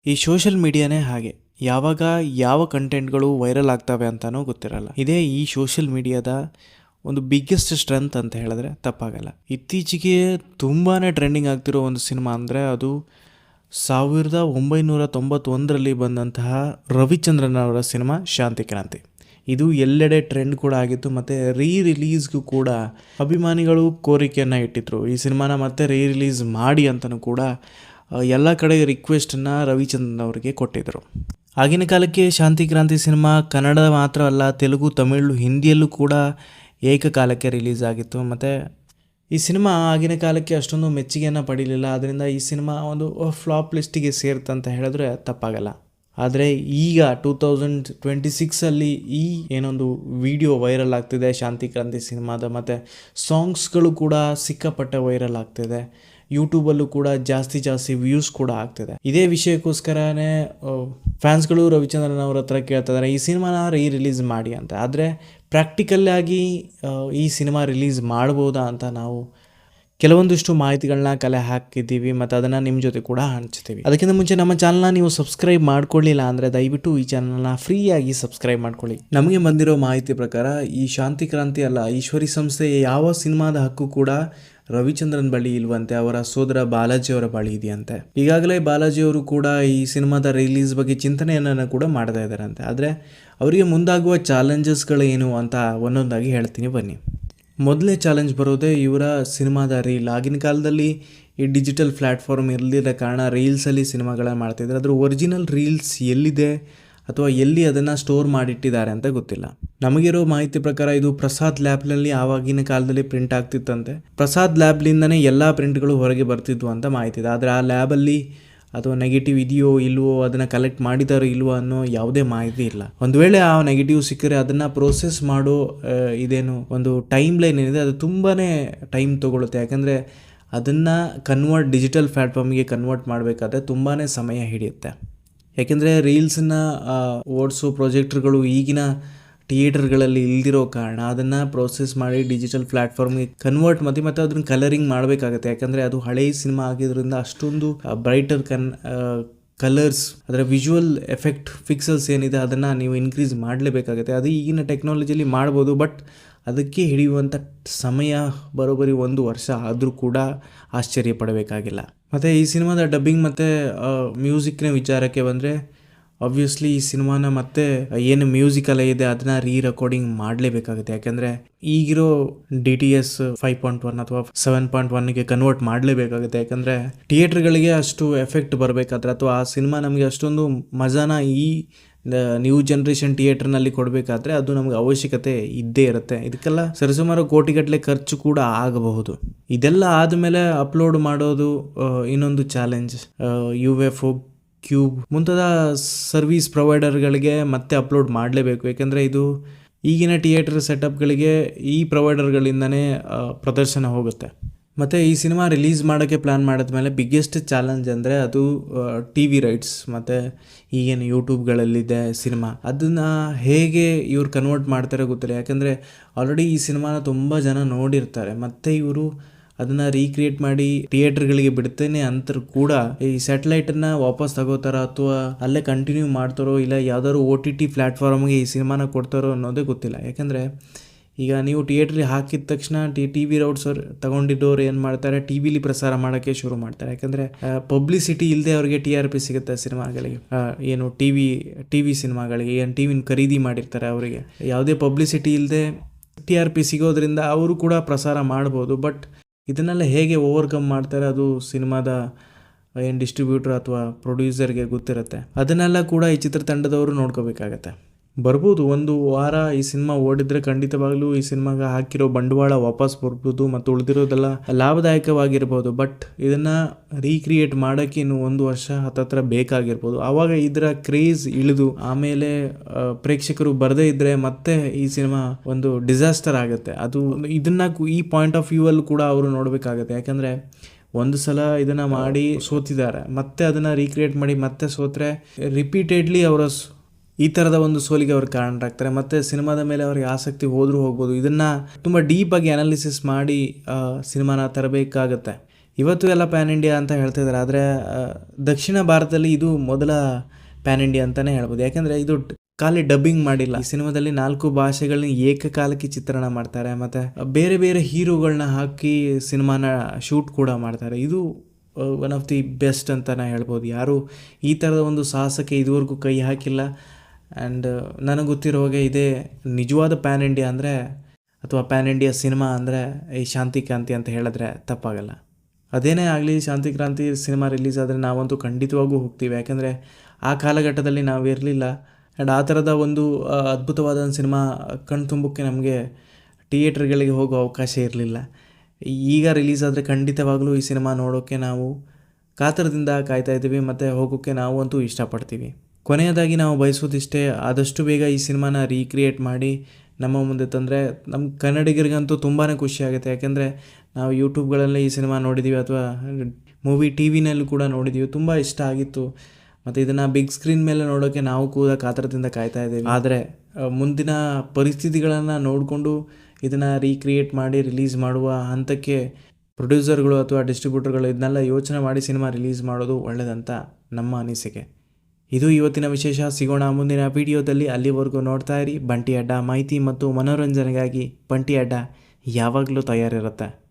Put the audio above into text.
ಈ ಸೋಷಿಯಲ್ ಮೀಡಿಯಾನೇ ಹಾಗೆ. ಯಾವಾಗ ಯಾವ ಕಂಟೆಂಟ್ಗಳು ವೈರಲ್ ಆಗ್ತವೆ ಅಂತಲೂ ಗೊತ್ತಿರಲ್ಲ. ಇದೇ ಈ ಸೋಷಿಯಲ್ ಮೀಡಿಯಾದ ಒಂದು ಬಿಗ್ಗೆಸ್ಟ್ ಸ್ಟ್ರೆಂತ್ ಅಂತ ಹೇಳಿದ್ರೆ ತಪ್ಪಾಗಲ್ಲ. ಇತ್ತೀಚೆಗೆ ತುಂಬಾ ಟ್ರೆಂಡಿಂಗ್ ಆಗ್ತಿರೋ ಒಂದು ಸಿನಿಮಾ ಅಂದರೆ ಅದು 1991ರಲ್ಲಿ ಬಂದಂತಹ ರವಿಚಂದ್ರನ್ ಅವರ ಸಿನಿಮಾ ಶಾಂತಿ ಕ್ರಾಂತಿ. ಇದು ಎಲ್ಲೆಡೆ ಟ್ರೆಂಡ್ ಕೂಡ ಆಗಿತ್ತು ಮತ್ತು ರಿಲೀಸ್ಗೂ ಕೂಡ ಅಭಿಮಾನಿಗಳು ಕೋರಿಕೆಯನ್ನು ಇಟ್ಟಿದ್ರು. ಈ ಸಿನಿಮಾನ ಮತ್ತೆ ರಿಲೀಸ್ ಮಾಡಿ ಅಂತಲೂ ಕೂಡ ಎಲ್ಲ ಕಡೆ ರಿಕ್ವೆಸ್ಟನ್ನು ರವಿಚಂದ್ರನ್ ಅವರಿಗೆ ಕೊಟ್ಟಿದ್ದರು. ಆಗಿನ ಕಾಲಕ್ಕೆ ಶಾಂತಿ ಕ್ರಾಂತಿ ಸಿನಿಮಾ ಕನ್ನಡ ಮಾತ್ರ ಅಲ್ಲ, ತೆಲುಗು, ತಮಿಳು, ಹಿಂದಿಯಲ್ಲೂ ಕೂಡ ಏಕಕಾಲಕ್ಕೆ ರಿಲೀಸ್ ಆಗಿತ್ತು. ಮತ್ತು ಈ ಸಿನಿಮಾ ಆಗಿನ ಕಾಲಕ್ಕೆ ಅಷ್ಟೊಂದು ಮೆಚ್ಚುಗೆಯನ್ನು ಪಡೀಲಿಲ್ಲ. ಆದ್ದರಿಂದ ಈ ಸಿನಿಮಾ ಒಂದು ಫ್ಲಾಪ್ ಲಿಸ್ಟಿಗೆ ಸೇರ್ತಂತ ಹೇಳಿದ್ರೆ ತಪ್ಪಾಗಲ್ಲ. ಆದರೆ ಈಗ 2026ಅಲ್ಲಿ ಈ ಏನೊಂದು ವಿಡಿಯೋ ವೈರಲ್ ಆಗ್ತಿದೆ ಶಾಂತಿ ಕ್ರಾಂತಿ ಸಿನಿಮಾದ, ಮತ್ತು ಸಾಂಗ್ಸ್ಗಳು ಕೂಡ ಸಿಕ್ಕಾಪಟ್ಟೆ ವೈರಲ್ ಆಗ್ತಿದೆ. ಯೂಟ್ಯೂಬಲ್ಲೂ ಕೂಡ ಜಾಸ್ತಿ ವ್ಯೂಸ್ ಕೂಡ ಆಗ್ತಿದೆ. ಇದೇ ವಿಷಯಕ್ಕೋಸ್ಕರನೇ ಫ್ಯಾನ್ಸ್ಗಳು ರವಿಚಂದ್ರನ್ ಅವ್ರ ಹತ್ರ ಕೇಳ್ತಿದ್ದಾರೆ ಈ ಸಿನಿಮಾನ ರಿಲೀಸ್ ಮಾಡಿ ಅಂತ. ಆದರೆ ಪ್ರಾಕ್ಟಿಕಲ್ಲಾಗಿ ಈ ಸಿನಿಮಾ ರಿಲೀಸ್ ಮಾಡ್ಬೋದಾ ಅಂತ ನಾವು ಕೆಲವೊಂದಿಷ್ಟು ಮಾಹಿತಿಗಳನ್ನ ಕಲೆ ಹಾಕಿದ್ದೀವಿ ಮತ್ತು ಅದನ್ನು ನಿಮ್ಮ ಜೊತೆ ಕೂಡ ಹಂಚ್ತೀವಿ. ಅದಕ್ಕಿಂತ ಮುಂಚೆ ನಮ್ಮ ಚಾನಲ್ನ ನೀವು ಸಬ್ಸ್ಕ್ರೈಬ್ ಮಾಡ್ಕೊಳ್ಳಿಲ್ಲ ಅಂದರೆ ದಯವಿಟ್ಟು ಈ ಚಾನಲ್ನ ಫ್ರೀಯಾಗಿ ಸಬ್ಸ್ಕ್ರೈಬ್ ಮಾಡ್ಕೊಳ್ಳಿ. ನಮಗೆ ಬಂದಿರೋ ಮಾಹಿತಿ ಪ್ರಕಾರ ಈ ಶಾಂತಿ ಕ್ರಾಂತಿ ಅಲ್ಲ, ಈಶ್ವರಿ ಸಂಸ್ಥೆಯ ಯಾವ ಸಿನಿಮಾದ ಹಕ್ಕು ಕೂಡ ರವಿಚಂದ್ರನ್ ಬಳಿ ಇಲ್ವಂತೆ, ಅವರ ಸೋದರ ಬಾಲಾಜಿ ಅವರ ಬಳಿ ಇದೆಯಂತೆ. ಈಗಾಗಲೇ ಬಾಲಾಜಿ ಅವರು ಕೂಡ ಈ ಸಿನಿಮಾದ ರಿಲೀಸ್ ಬಗ್ಗೆ ಚಿಂತನೆಯನ್ನು ಕೂಡ ಮಾಡ್ತಾ ಇದ್ದಾರಂತೆ. ಆದರೆ ಅವರಿಗೆ ಮುಂದಾಗುವ ಚಾಲೆಂಜಸ್ಗಳೇನು ಅಂತ ಒಂದೊಂದಾಗಿ ಹೇಳ್ತೀನಿ ಬನ್ನಿ. ಮೊದಲೇ ಚಾಲೆಂಜ್ ಬರೋದೇ ಇವರ ಸಿನಿಮಾದ ರೀಲ್. ಆಗಿನ ಕಾಲದಲ್ಲಿ ಈ ಡಿಜಿಟಲ್ ಪ್ಲ್ಯಾಟ್ಫಾರ್ಮ್ ಇರಲಿರೋ ಕಾರಣ ರೀಲ್ಸಲ್ಲಿ ಸಿನಿಮಾಗಳನ್ನ ಮಾಡ್ತಿದ್ದಾರೆ. ಅದರ ಒರಿಜಿನಲ್ ರೀಲ್ಸ್ ಎಲ್ಲಿದೆ ಅಥವಾ ಎಲ್ಲಿ ಅದನ್ನು ಸ್ಟೋರ್ ಮಾಡಿಟ್ಟಿದ್ದಾರೆ ಅಂತ ಗೊತ್ತಿಲ್ಲ. ನಮಗಿರೋ ಮಾಹಿತಿ ಪ್ರಕಾರ ಇದು ಪ್ರಸಾದ್ ಲ್ಯಾಬ್ನಲ್ಲಿ ಆವಾಗಿನ ಕಾಲದಲ್ಲಿ ಪ್ರಿಂಟ್ ಆಗ್ತಿತ್ತಂತೆ. ಪ್ರಸಾದ್ ಲ್ಯಾಬ್ಲಿಂದನೇ ಎಲ್ಲ ಪ್ರಿಂಟ್ಗಳು ಹೊರಗೆ ಬರ್ತಿದ್ವು ಅಂತ ಮಾಹಿತಿ ಇದೆ. ಆದರೆ ಆ ಲ್ಯಾಬಲ್ಲಿ ಅಥವಾ ನೆಗೆಟಿವ್ ಇದೆಯೋ ಇಲ್ವೋ, ಅದನ್ನು ಕಲೆಕ್ಟ್ ಮಾಡಿದಾರೋ ಇಲ್ವೋ ಅನ್ನೋ ಯಾವುದೇ ಮಾಹಿತಿ ಇಲ್ಲ. ಒಂದು ವೇಳೆ ಆ ನೆಗೆಟಿವ್ ಸಿಕ್ಕರೆ ಅದನ್ನು ಪ್ರೋಸೆಸ್ ಮಾಡೋ ಇದೇನು ಒಂದು ಟೈಮ್ ಲೈನ್ ಏನಿದೆ ಅದು ತುಂಬಾ ಟೈಮ್ ತೊಗೊಳುತ್ತೆ. ಯಾಕಂದರೆ ಅದನ್ನು ಡಿಜಿಟಲ್ ಪ್ಲ್ಯಾಟ್ಫಾರ್ಮಿಗೆ ಕನ್ವರ್ಟ್ ಮಾಡಬೇಕಾದ್ರೆ ತುಂಬಾ ಸಮಯ ಹಿಡಿಯುತ್ತೆ. ಯಾಕೆಂದರೆ ರೀಲ್ಸನ್ನು ಓಡಿಸೋ ಪ್ರೊಜೆಕ್ಟರ್ಗಳು ಈಗಿನ ಥಿಯೇಟರ್ಗಳಲ್ಲಿ ಇಲ್ದಿರೋ ಕಾರಣ ಅದನ್ನು ಪ್ರೋಸೆಸ್ ಮಾಡಿ ಡಿಜಿಟಲ್ ಪ್ಲ್ಯಾಟ್ಫಾರ್ಮ್ಗೆ ಕನ್ವರ್ಟ್ ಮತ್ತು ಅದನ್ನು ಕಲರಿಂಗ್ ಮಾಡಬೇಕಾಗತ್ತೆ. ಯಾಕಂದರೆ ಅದು ಹಳೆಯ ಸಿನಿಮಾ ಆಗಿದ್ದರಿಂದ ಅಷ್ಟೊಂದು ಬ್ರೈಟರ್ ಕಲರ್ಸ್, ಅದರ ವಿಜುವಲ್ ಎಫೆಕ್ಟ್ ಪಿಕ್ಸಲ್ಸ್ ಏನಿದೆ ಅದನ್ನು ನೀವು ಇನ್ಕ್ರೀಸ್ ಮಾಡಲೇಬೇಕಾಗುತ್ತೆ. ಅದು ಈಗಿನ ಟೆಕ್ನಾಲಜಿಯಲ್ಲಿ ಮಾಡ್ಬೋದು, ಬಟ್ ಅದಕ್ಕೆ ಹಿಡಿಯುವಂಥ ಸಮಯ ಬರೋಬ್ಬರಿ 1 ವರ್ಷ ಆದರೂ ಕೂಡ ಆಶ್ಚರ್ಯ ಪಡಬೇಕಾಗಿಲ್ಲ. ಮತ್ತು ಈ ಸಿನಿಮಾದ ಡಬ್ಬಿಂಗ್ ಮತ್ತು ಮ್ಯೂಸಿಕ್ನ ವಿಚಾರಕ್ಕೆ ಬಂದರೆ ಆಬ್ವಿಯಸ್ಲಿ ಈ ಸಿನಿಮಾನ ಮತ್ತೆ ಏನು ಮ್ಯೂಸಿಕಲ್ ಇದೆ ಅದನ್ನು ರೆಕಾರ್ಡಿಂಗ್ ಮಾಡಲೇಬೇಕಾಗುತ್ತೆ. ಯಾಕೆಂದರೆ ಈಗಿರೋ DTS 5.1 ಅಥವಾ 7.1ಗೆ ಕನ್ವರ್ಟ್ ಮಾಡಲೇಬೇಕಾಗುತ್ತೆ. ಯಾಕಂದರೆ ಥಿಯೇಟ್ರ್ಗಳಿಗೆ ಅಷ್ಟು ಎಫೆಕ್ಟ್ ಬರಬೇಕಾದ್ರೆ ಅಥವಾ ಆ ಸಿನಿಮಾ ನಮಗೆ ಅಷ್ಟೊಂದು ಮಜಾನ ಈ ನ್ಯೂ ಜನ್ರೇಷನ್ ಥಿಯೇಟ್ರ್ನಲ್ಲಿ ಕೊಡಬೇಕಾದ್ರೆ ಅದು ನಮಗೆ ಅವಶ್ಯಕತೆ ಇದ್ದೇ ಇರುತ್ತೆ. ಇದಕ್ಕೆಲ್ಲ ಸರಿಸುಮಾರು ಕೋಟಿಗಟ್ಟಲೆ ಖರ್ಚು ಕೂಡ ಆಗಬಹುದು. ಇದೆಲ್ಲ ಆದಮೇಲೆ ಅಪ್ಲೋಡ್ ಮಾಡೋದು ಇನ್ನೊಂದು ಚಾಲೆಂಜ್. UFO, ಕ್ಯೂಬ್ ಮುಂತಾದ ಸರ್ವಿಸ್ ಪ್ರೊವೈಡರ್ಗಳಿಗೆ ಮತ್ತೆ ಅಪ್ಲೋಡ್ ಮಾಡಲೇಬೇಕು. ಯಾಕೆಂದರೆ ಇದು ಈಗಿನ ಥಿಯೇಟರ್ ಸೆಟಪ್ಗಳಿಗೆ ಈ ಪ್ರೊವೈಡರ್ಗಳಿಂದನೇ ಪ್ರದರ್ಶನ ಹೋಗುತ್ತೆ. ಮತ್ತು ಈ ಸಿನಿಮಾ ರಿಲೀಸ್ ಮಾಡೋಕ್ಕೆ ಪ್ಲ್ಯಾನ್ ಮಾಡಿದ್ಮೇಲೆ ಬಿಗ್ಗೆಸ್ಟ್ ಚಾಲೆಂಜ್ ಅಂದರೆ ಅದು TV ರೈಟ್ಸ್ ಮತ್ತು ಈಗೇನು ಯೂಟ್ಯೂಬ್ಗಳಲ್ಲಿದೆ ಸಿನಿಮಾ, ಅದನ್ನು ಹೇಗೆ ಇವ್ರು ಕನ್ವರ್ಟ್ ಮಾಡ್ತಾರೆ ಗೊತ್ತಿಲ್ಲ. ಯಾಕೆಂದರೆ ಆಲ್ರೆಡಿ ಈ ಸಿನಿಮಾನ ತುಂಬ ಜನ ನೋಡಿರ್ತಾರೆ. ಮತ್ತು ಇವರು ಅದನ್ನು ರೀಕ್ರಿಯೇಟ್ ಮಾಡಿ ಥಿಯೇಟರ್ಗಳಿಗೆ ಬಿಡ್ತೇನೆ ಅಂತ ಕೂಡ ಈ ಸ್ಯಾಟಲೈಟನ್ನು ವಾಪಸ್ ತಗೋತಾರೋ ಅಥವಾ ಅಲ್ಲೇ ಕಂಟಿನ್ಯೂ ಮಾಡ್ತಾರೋ ಇಲ್ಲ ಯಾವ್ದಾದ್ರು OTT ಪ್ಲ್ಯಾಟ್ಫಾರ್ಮ್ಗೆ ಈ ಸಿನಿಮಾನ ಕೊಡ್ತಾರೋ ಅನ್ನೋದೇ ಗೊತ್ತಿಲ್ಲ. ಯಾಕೆಂದರೆ ಈಗ ನೀವು ಥಿಯೇಟ್ರಿಗೆ ಹಾಕಿದ ತಕ್ಷಣ TV ರೌಟ್ಸ್ ತಗೊಂಡಿದ್ದವ್ರು ಏನು ಮಾಡ್ತಾರೆ, TVಲಿ ಪ್ರಸಾರ ಮಾಡೋಕ್ಕೆ ಶುರು ಮಾಡ್ತಾರೆ. ಯಾಕಂದರೆ ಪಬ್ಲಿಸಿಟಿ ಇಲ್ಲದೆ ಅವ್ರಿಗೆ TRP ಸಿಗುತ್ತೆ ಸಿನಿಮಾಗಳಿಗೆ. ಏನು ಟಿ ವಿ ಸಿನಿಮಾಗಳಿಗೆ ಏನು TVನ ಖರೀದಿ ಮಾಡಿರ್ತಾರೆ ಅವರಿಗೆ ಯಾವುದೇ ಪಬ್ಲಿಸಿಟಿ ಇಲ್ಲದೆ TRP ಸಿಗೋದ್ರಿಂದ ಅವರು ಕೂಡ ಪ್ರಸಾರ ಮಾಡ್ಬೋದು. ಬಟ್ ಇದನ್ನೆಲ್ಲ ಹೇಗೆ ಓವರ್ಕಮ್ ಮಾಡ್ತಾರೆ ಅದು ಸಿನಿಮಾದ ಏನು ಡಿಸ್ಟ್ರಿಬ್ಯೂಟರ್ ಅಥವಾ ಪ್ರೊಡ್ಯೂಸರ್ಗೆ ಗೊತ್ತಿರುತ್ತೆ. ಅದನ್ನೆಲ್ಲ ಕೂಡ ಈ ಚಿತ್ರತಂಡದವರು ನೋಡ್ಕೋಬೇಕಾಗತ್ತೆ. ಬರ್ಬೋದು 1 ವಾರ ಈ ಸಿನಿಮಾ ಓಡಿದ್ರೆ ಖಂಡಿತವಾಗ್ಲೂ ಈ ಸಿನಿಮಾಗೆ ಹಾಕಿರೋ ಬಂಡವಾಳ ವಾಪಸ್ ಬರ್ಬೋದು ಮತ್ತು ಉಳಿದಿರೋದೆಲ್ಲ ಲಾಭದಾಯಕವಾಗಿರ್ಬೋದು. ಬಟ್ ಇದನ್ನು ರೀಕ್ರಿಯೇಟ್ ಮಾಡೋಕ್ಕೆ ಇನ್ನು 1 ವರ್ಷ ಹತ್ತತ್ರ ಬೇಕಾಗಿರ್ಬೋದು. ಆವಾಗ ಇದರ ಕ್ರೇಜ್ ಇಳಿದು ಆಮೇಲೆ ಪ್ರೇಕ್ಷಕರು ಬರದೇ ಇದ್ದರೆ ಮತ್ತೆ ಈ ಸಿನಿಮಾ ಒಂದು ಡಿಸಾಸ್ಟರ್ ಆಗುತ್ತೆ. ಅದು ಇದನ್ನು ಈ ಪಾಯಿಂಟ್ ಆಫ್ ವ್ಯೂ ಅಲ್ಲಿ ಕೂಡ ಅವರು ನೋಡಬೇಕಾಗತ್ತೆ. ಯಾಕಂದರೆ ಒಂದು ಸಲ ಇದನ್ನು ಮಾಡಿ ಸೋತಿದ್ದಾರೆ, ಮತ್ತೆ ಅದನ್ನು ರೀಕ್ರಿಯೇಟ್ ಮಾಡಿ ಮತ್ತೆ ಸೋತ್ರೆ ರಿಪೀಟೆಡ್ಲಿ ಅವರ ಈ ಥರದ ಒಂದು ಸೋಲಿಗೆ ಅವ್ರು ಕಾರಣರಾಗ್ತಾರೆ. ಮತ್ತು ಸಿನಿಮಾದ ಮೇಲೆ ಅವ್ರಿಗೆ ಆಸಕ್ತಿ ಹೋದರೂ ಹೋಗ್ಬೋದು. ಇದನ್ನು ತುಂಬ ಡೀಪಾಗಿ ಅನಾಲಿಸಿಸ್ ಮಾಡಿ ಸಿನಿಮಾನ ತರಬೇಕಾಗತ್ತೆ. ಇವತ್ತು ಎಲ್ಲ ಪ್ಯಾನ್ ಇಂಡಿಯಾ ಅಂತ ಹೇಳ್ತಿದ್ದಾರೆ, ಆದರೆ ದಕ್ಷಿಣ ಭಾರತದಲ್ಲಿ ಇದು ಮೊದಲ ಪ್ಯಾನ್ ಇಂಡಿಯಾ ಅಂತಲೇ ಹೇಳ್ಬೋದು. ಯಾಕೆಂದರೆ ಇದು ಖಾಲಿ ಡಬ್ಬಿಂಗ್ ಮಾಡಿಲ್ಲ, ಈ ಸಿನಿಮಾದಲ್ಲಿ 4 ಭಾಷೆಗಳನ್ನ ಏಕಕಾಲಕ್ಕೆ ಚಿತ್ರಣ ಮಾಡ್ತಾರೆ, ಮತ್ತು ಬೇರೆ ಬೇರೆ ಹೀರೋಗಳನ್ನ ಹಾಕಿ ಸಿನಿಮಾನ ಶೂಟ್ ಕೂಡ ಮಾಡ್ತಾರೆ. ಇದು ಒನ್ ಆಫ್ ದಿ ಬೆಸ್ಟ್ ಅಂತಲೇ ಹೇಳ್ಬೋದು. ಯಾರು ಈ ಥರದ ಒಂದು ಸಾಹಸಕ್ಕೆ ಇದುವರೆಗೂ ಕೈ ಹಾಕಿಲ್ಲ. ಆ್ಯಂಡ್ ನನಗೆ ಗೊತ್ತಿರೋ ಹಾಗೆ ಇದೇ ನಿಜವಾದ ಪ್ಯಾನ್ ಇಂಡಿಯಾ ಅಂದರೆ, ಅಥವಾ ಪ್ಯಾನ್ ಇಂಡಿಯಾ ಸಿನಿಮಾ ಅಂದರೆ ಈ ಶಾಂತಿ ಕ್ರಾಂತಿ ಅಂತ ಹೇಳಿದ್ರೆ ತಪ್ಪಾಗಲ್ಲ. ಅದೇನೇ ಆಗಲಿ, ಶಾಂತಿ ಕ್ರಾಂತಿ ಸಿನಿಮಾ ರಿಲೀಸ್ ಆದರೆ ನಾವಂತೂ ಖಂಡಿತವಾಗೂ ಹೋಗ್ತೀವಿ. ಯಾಕೆಂದರೆ ಆ ಕಾಲಘಟ್ಟದಲ್ಲಿ ನಾವು ಇರಲಿಲ್ಲ. ಆ್ಯಂಡ್ ಆ ಥರದ ಒಂದು ಅದ್ಭುತವಾದ ಸಿನಿಮಾ ಕಣ್ತುಂಬಕ್ಕೆ ನಮಗೆ ಥಿಯೇಟ್ರ್ಗಳಿಗೆ ಹೋಗೋ ಅವಕಾಶ ಇರಲಿಲ್ಲ. ಈಗ ರಿಲೀಸ್ ಆದರೆ ಖಂಡಿತವಾಗಲೂ ಈ ಸಿನಿಮಾ ನೋಡೋಕ್ಕೆ ನಾವು ಕಾತರದಿಂದ ಕಾಯ್ತಾ ಇದ್ದೀವಿ, ಮತ್ತು ಹೋಗೋಕ್ಕೆ ನಾವು ಅಂತೂ ಇಷ್ಟಪಡ್ತೀವಿ. ಕೊನೆಯದಾಗಿ ನಾವು ಬಯಸೋದಿಷ್ಟೇ, ಆದಷ್ಟು ಬೇಗ ಈ ಸಿನಿಮಾನ ರೀಕ್ರಿಯೇಟ್ ಮಾಡಿ ನಮ್ಮ ಮುಂದೆ ತಂದರೆ ನಮ್ಮ ಕನ್ನಡಿಗರಿಗಂತೂ ತುಂಬಾ ಖುಷಿಯಾಗುತ್ತೆ. ಯಾಕೆಂದರೆ ನಾವು ಯೂಟ್ಯೂಬ್ಗಳಲ್ಲಿ ಈ ಸಿನಿಮಾ ನೋಡಿದ್ದೀವಿ, ಅಥವಾ ಮೂವಿ ಟಿ ವಿನಲ್ಲೂ ಕೂಡ ನೋಡಿದ್ದೀವಿ, ತುಂಬ ಇಷ್ಟ ಆಗಿತ್ತು. ಮತ್ತು ಇದನ್ನು ಬಿಗ್ ಸ್ಕ್ರೀನ್ ಮೇಲೆ ನೋಡೋಕ್ಕೆ ನಾವು ಕೂಡ ಕಾತರದಿಂದ ಕಾಯ್ತಾ ಇದ್ದೀವಿ. ಆದರೆ ಮುಂದಿನ ಪರಿಸ್ಥಿತಿಗಳನ್ನು ನೋಡಿಕೊಂಡು ಇದನ್ನು ರೀಕ್ರಿಯೇಟ್ ಮಾಡಿ ರಿಲೀಸ್ ಮಾಡುವ ಹಂತಕ್ಕೆ ಪ್ರೊಡ್ಯೂಸರ್ಗಳು ಅಥವಾ ಡಿಸ್ಟ್ರಿಬ್ಯೂಟರ್ಗಳು ಇದನ್ನೆಲ್ಲ ಯೋಚನೆ ಮಾಡಿ ಸಿನಿಮಾ ರಿಲೀಸ್ ಮಾಡೋದು ಒಳ್ಳೆಯದಂತ ನಮ್ಮ ಅನಿಸಿಕೆ. ಇದು ಇವತ್ತಿನ ವಿಶೇಷ. ಸಿಗೋಣ ಮುಂದಿನ ವಿಡಿಯೋದಲ್ಲಿ. ಅಲ್ಲಿವರೆಗೂ ನೋಡ್ತಾ ಇರಿ ಬಂಟಿ ಅಡ್ಡ. ಮಾಹಿತಿ ಮತ್ತು ಮನೋರಂಜನೆಗಾಗಿ ಬಂಟಿ ಅಡ್ಡ ಯಾವಾಗಲೂ ತಯಾರಿರುತ್ತೆ.